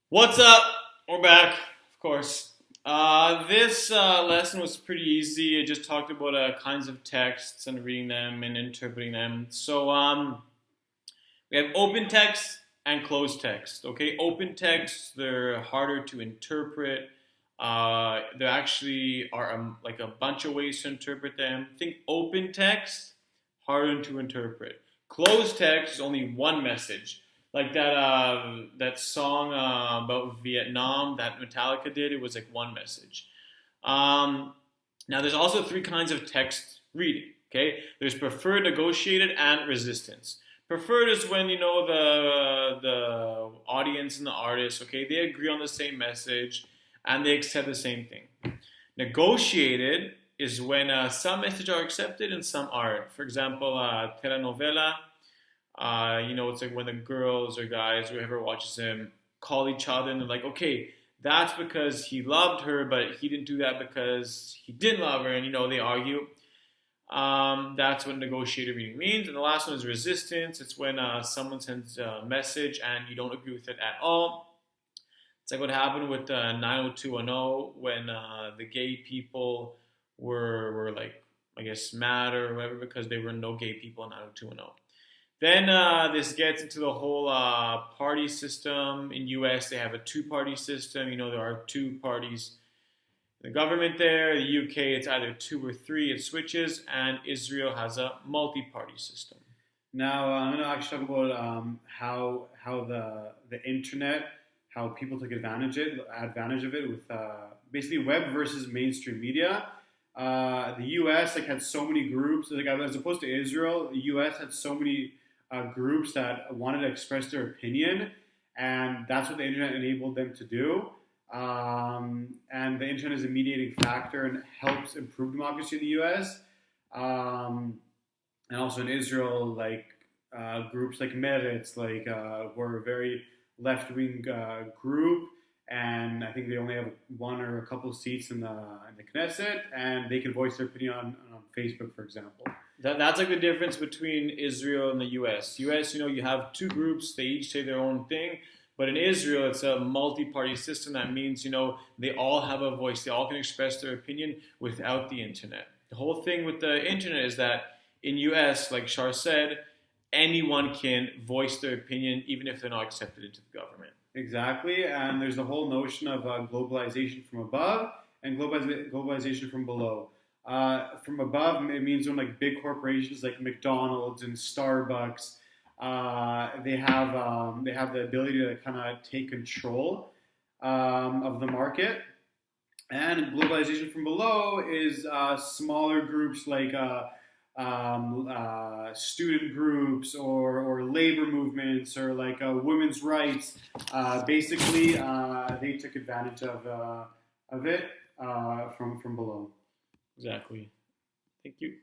What's up? We're back, of course. This lesson was pretty easy. It just talked about kinds of texts and reading them and interpreting them. So we have open text and closed text. Okay, open text, they're harder to interpret. There actually are like a bunch of ways to interpret them. Think open text, harder to interpret. Closed text is only one message. Like that song about Vietnam that Metallica did, it was like one message. Um, Now there's also three kinds of text reading. Okay, there's preferred, negotiated, and resistance. Preferred is when you know the audience and the artist. Okay, they agree on the same message and they accept the same thing. Negotiated is when some messages are accepted and some aren't. For example, telenovela. It's like when the girls or guys, whoever watches them, call each other and they're like, okay, that's because he loved her, but he didn't do that because he didn't love her, and they argue. That's what negotiated reading means. And the last one is resistance. It's when someone sends a message and you don't agree with it at all. It's like what happened with 90210 when the gay people were like, I guess, mad or whatever because there were no gay people in 90210. Then this gets into the whole party system. In U.S., they have a two-party system. There are two parties in the government there. The U.K., it's either two or three. It switches. And Israel has a multi-party system. Now I'm going to actually talk about how the internet, how people took advantage of it with basically web versus mainstream media. The U.S. had so many groups, as opposed to Israel. The U.S. had so many groups that wanted to express their opinion, and that's what the internet enabled them to do. And the internet is a mediating factor and helps improve democracy in the U.S. And also in Israel, groups like Meretz, were a very left-wing group, and I think they only have one or a couple of seats in the Knesset, and they can voice their opinion on Facebook, for example. That's like the difference between Israel and the U.S. U.S., you have two groups. They each say their own thing. But in Israel, it's a multi-party system. That means, they all have a voice. They all can express their opinion without the internet. The whole thing with the internet is that in U.S., like Shar said, anyone can voice their opinion even if they're not accepted into the government. Exactly. And there's the whole notion of globalization from above and globalization from below. From above, it means when big corporations like McDonald's and Starbucks, they have the ability to kind of take control of the market. And globalization from below is smaller groups like student groups or labor movements or women's rights. Basically, they took advantage of it from below. Exactly. Thank you.